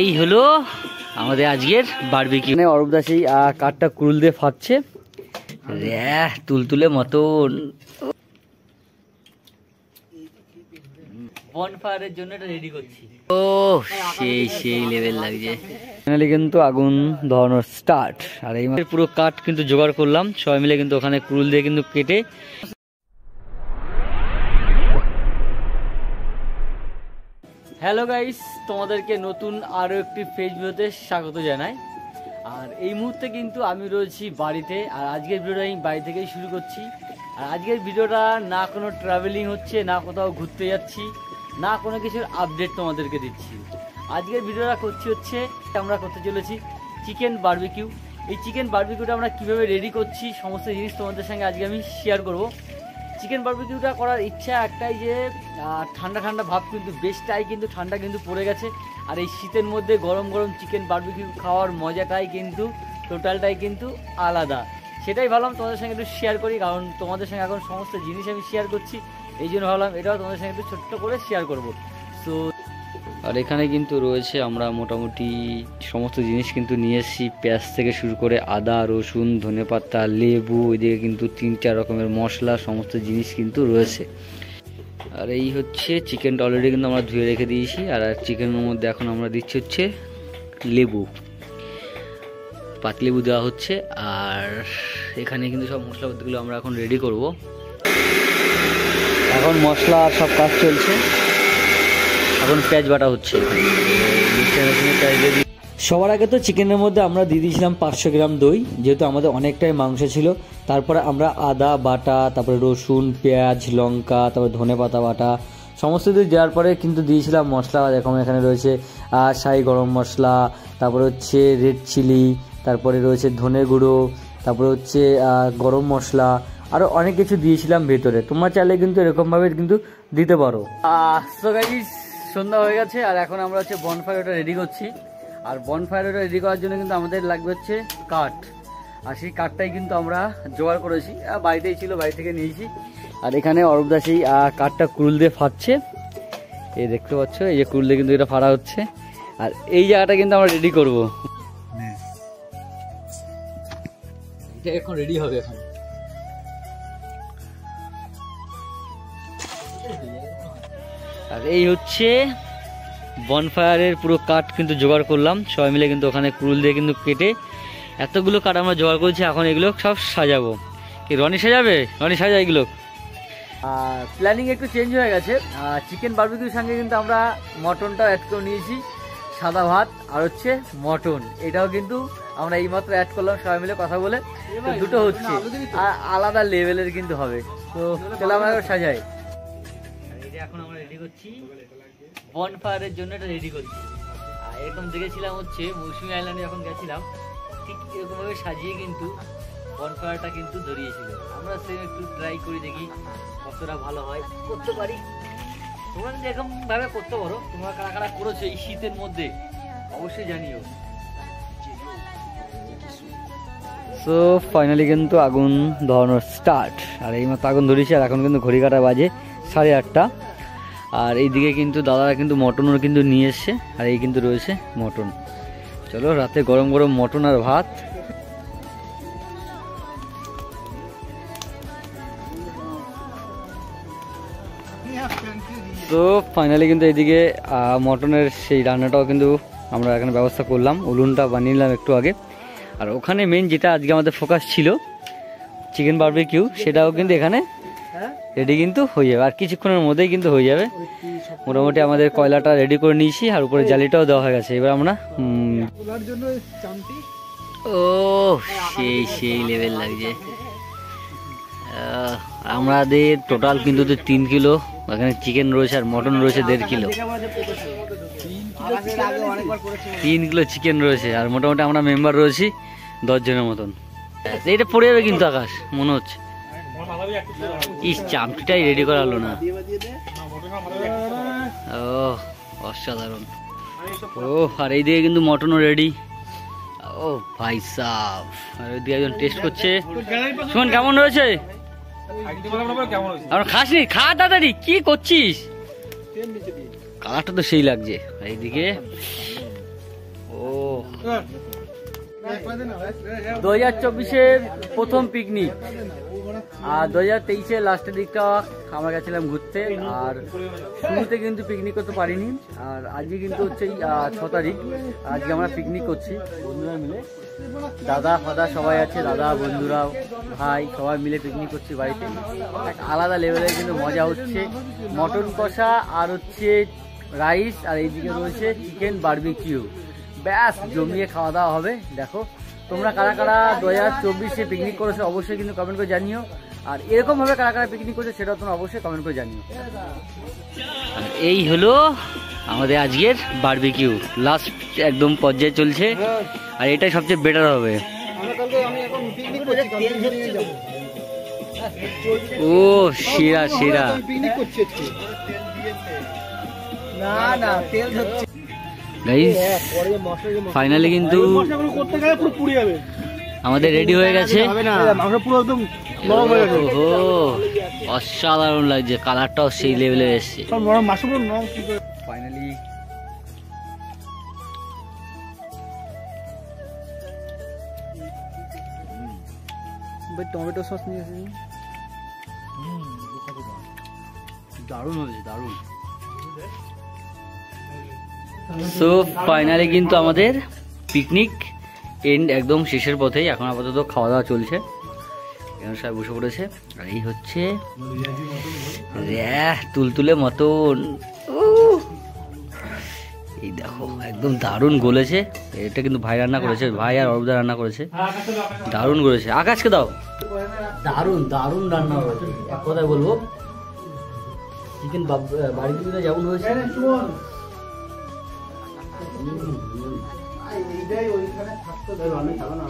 এই হলো আমাদের আজকের বারবিকিউ। অরূপ দা সেই কাঠটা কুরুল দিয়ে ফাটছে, তুলতুলে মতন। বনফায়ারের জন্য এটা রেডি করছি। ও সেই লেভেল লাগছে। ফাইনালি কিন্তু আগুন ধরানো স্টার্ট। আর এই পুরো কাঠ কিন্তু জোগাড় করলাম সবাই মিলে, কিন্তু ওখানে কুরুল দিয়ে কিন্তু কেটে। হ্যালো গাইস, তোমাদেরকে নতুন আরও একটি ফেজ ভিডিওতে স্বাগত জানাই। আর এই মুহূর্তে কিন্তু আমি রয়েছি বাড়িতে, আর আজকের ভিডিওটা আমি বাড়ি থেকেই শুরু করছি। আর আজকের ভিডিওটা না কোনো ট্রাভেলিং হচ্ছে, না কোথাও ঘুরতে যাচ্ছি, না কোনো কিছুর আপডেট তোমাদেরকে দিচ্ছি। আজকের ভিডিওটা হচ্ছে আমরা করতে চলেছি চিকেন বারবিকিউ। এই চিকেন বারবিকিউটা আমরা কীভাবে রেডি করছি সমস্ত জিনিস তোমাদের সঙ্গে আজকে আমি শেয়ার করব। চিকেন বারবিকিউটা করার ইচ্ছা একটাই যে ঠান্ডা ঠান্ডা ভাব, কিন্তু বেশটাই কিন্তু ঠান্ডা কিন্তু পড়ে গেছে। আর এই শীতের মধ্যে গরম গরম চিকেন বারবিকিউ খাওয়ার মজাটাই কিন্তু টোটালটাই কিন্তু আলাদা। সেটাই ভাবলাম তোমাদের সঙ্গে একটু শেয়ার করি, কারণ তোমাদের সঙ্গে এখন সমস্ত জিনিস আমি শেয়ার করছি, এই জন্য ভাবলাম এটাও তোমাদের সঙ্গে একটু ছোট্ট করে শেয়ার করব। সো আর এখানে কিন্তু রয়েছে আমরা মোটামুটি সমস্ত জিনিস কিন্তু নিয়ে এসেছি, পেঁয়াজ থেকে শুরু করে আদা, রসুন, ধনেপাতা, লেবু, ওইদিকে কিন্তু 3-4 রকমের মশলা, সমস্ত জিনিস কিন্তু রয়েছে। আর এই হচ্ছে চিকেনটা অলরেডি কিন্তু আমরা ধুয়ে রেখে দিয়েছি। আর চিকেনের মধ্যে এখন আমরা দিচ্ছি হচ্ছে লেবু, পাতলেবু দেওয়া হচ্ছে। আর এখানে কিন্তু সব মশলাপাতিগুলো আমরা এখন রেডি করব। এখন মশলা সব কাজ চলছে, এখন পেঁয়াজ বাটা হচ্ছে। সবার আগে তো চিকেনের মধ্যে আমরা দিয়ে দিয়েছিলাম 500 গ্রাম দই, যেহেতু আমাদের অনেকটাই মাংস ছিল। তারপরে আমরা আদা বাটা, তারপরে রসুন, পেঁয়াজ, লঙ্কা, তারপরে ধনেপাতা বাটা সমস্ত কিছু দেওয়ার পরে কিন্তু দিয়েছিলাম মশলা। দেখুন এখানে রয়েছে শাহি গরম মশলা, তারপরে হচ্ছে রেড চিলি, তারপরে রয়েছে ধনে গুঁড়ো, তারপরে হচ্ছে গরম মশলা, আরও অনেক কিছু দিয়েছিলাম ভেতরে। তোমরা চাইলে কিন্তু এরকমভাবে কিন্তু দিতে পারো। সো গাইস, সন্ধ্যা হয়ে গেছে আর এখন আমরা হচ্ছে বনফায়ারটা রেডি করছি। আর বনফায়ারটা রেডি করার জন্য কিন্তু আমাদের লাগবে হচ্ছে কাঠ। আর সেই কাঠটাই কিন্তু আমরা জোগাড় করেছি, বাড়িতেই ছিল, বাড়ি থেকে নিয়েছি। আর এখানে অরূপ দা সেই কাঠটা কুরুল দিয়ে ফাটছে, এই দেখতে পাচ্ছ, এই যে কুরুল দিয়ে কিন্তু এটা ফাড়া হচ্ছে। আর এই জায়গাটা কিন্তু আমরা রেডি করব, এটা এখন রেডি হবে। এখন আর এই হচ্ছে বনফায়ারের পুরো কাঠ কিন্তু জোগাড় করলাম সবাই মিলে, কিন্তু ওখানে কুরুল দিয়ে কিন্তু কেটে এতগুলো কাঠ আমরা জোগাড় করেছি। এখন এগুলো সব সাজাবো। কি রনি সাজাবে? রনি সাজা এগুলো। প্ল্যানিং একটু চেঞ্জ হয়ে গেছে। চিকেন বারবিকিউর সঙ্গে কিন্তু আমরা মটনটাও অ্যাড করে নিয়েছি, সাদা ভাত আর হচ্ছে মটন, এটাও কিন্তু আমরা এইমাত্র অ্যাড করলাম সবাই মিলে কথা বলে। তো দুটো হচ্ছে আলাদা লেভেলের কিন্তু হবে। তো চলো আমরা সাজাই। এখন আমরা রেডি করছি বনফায়ারের জন্য, এটা রেডি করছি। আর এরকম দেখেছিলাম হচ্ছে মৌসুমী আইল্যান্ডে যখন গেছিলাম, ঠিক এরকমভাবে সাজিয়ে কিন্তু বনফায়ারটা কিন্তু ধরিয়েছিল। আমরা সেম একটু ট্রাই করি, দেখি কতটা ভালো হয়, করতে পারি। তোমরা যদি এরকমভাবে করতে পারো, তোমরা কারা কারা করেছো এই শীতের মধ্যে অবশ্যই জানিও। সো ফাইনালি কিন্তু আগুন ধরানোর স্টার্ট। আর এই মাত্র আগুন ধরিয়েছি, আর এখন কিন্তু ঘড়ি কাটা বাজে 8:30। আর এইদিকে কিন্তু দাদারা কিন্তু মটনও কিন্তু নিয়ে এসছে। আর এই কিন্তু রয়েছে মটন। চলো রাতে গরম গরম মটন আর ভাত। তো ফাইনালি কিন্তু এইদিকে মটনের সেই রান্নাটাও কিন্তু আমরা এখানে ব্যবস্থা করলাম, উলুনটা বানিয়ে নিলাম একটু আগে। আর ওখানে মেন যেটা আজকে আমাদের ফোকাস ছিল চিকেন বারবিকিউ, সেটাও কিন্তু এখানে রেডি কিন্তু হয়ে যাবে, আর কিছুক্ষণের মধ্যেই কিন্তু হয়ে যাবে। মোটামুটি আমাদের কয়লাটা রেডি করে নিয়েছি, আর উপরে জালিটাও দেওয়া হয়ে গেছে। এবার আমরা ও সেই লেভেল লাগছে। আমাদের টোটাল কিন্তু 3 কিলো এখানে চিকেন রয়েছে, আর মটন রয়েছে 1.5 কিলো। 3 কিলো চিকেন রয়েছে, আর মোটামুটি আমরা মেম্বার রয়েছি 10 জনের মতন। এটা পড়ে যাবে কিন্তু আকাশ মনে হচ্ছে। ইস, চামটিটাই রেডি করা হলো না। ও অসাধারণ। ও আর এইদিকে কিন্তু মটনও রেডি। ও ভাই সাব, আর ওইদিকে একজন টেস্ট করছে। শুন কেমন রয়েছে? আমরা খাসনি, খা তাড়াতাড়ি, কি করছিস? কালারটা তো সেই লাগছে। এইদিকে ও 2024-এর প্রথম পিকনিক, আর 2023-এর লাস্টের দিকটা আমরা গেছিলাম ঘুরতে, আর শুরুতে কিন্তু পিকনিক করতে পারিনি। আর আজকে কিন্তু হচ্ছে 6 তারিখ, আজকে আমরা পিকনিক করছি বন্ধুরা মিলে, দাদা ফাদা সবাই আছে, দাদা বন্ধুরা ভাই সবাই মিলে পিকনিক করছি বাড়িতে। এক আলাদা লেভেলের কিন্তু মজা হচ্ছে, মটন কষা আর হচ্ছে রাইস, আর এইদিকে রয়েছে চিকেন বারবিকিউ, ব্যাস জমিয়ে খাওয়া দাওয়া হবে। দেখো তোমরা কারা কারা 2024-এ পিকনিক করেছো অবশ্যই কিন্তু কমেন্ট করে জানিও, আর এরকমভাবে কারা কারা পিকনিক করছে সেটাও তোমরা অবশ্যই কমেন্ট করে জানিও। এই হলো আমাদের আজকের বারবিকিউ, লাস্ট একদম পর্যায়ে চলছে, আর এটাই সবচেয়ে বেটার হবে। ও শিরা শিরা, ফাইনালি কিন্তু আমাদের রেডি হয়ে গেছে। অসাধারণ লাগছে, কালারটাও সেই লেভেলে এসছে ফাইনালি। টমেটো সস নিয়ে এসেছি, দারুণ হয়েছে দারুণ। সো ফাইনালি কিন্তু আমাদের পিকনিক এন্ড একদম শেষের পথেই, এখন আপাতত খাওয়া দাওয়া চলছে, এখানে সবাই বসে পড়েছে। আর এই হচ্ছে তুলতুলে মতন, এই দেখো একদম দারুণ গলেছে। এটা কিন্তু ভাই রান্না করেছে, ভাই আর অরূপদা রান্না করেছে, দারুণ গলেছে। আকাশকে দাও, দারুণ দারুণ রান্না হয়েছে, এক কথায় বলবো। চিকেন বাড়িতে যেমন হয়েছে এইটাই ওইখানে থাকতো, আমি খাবো না।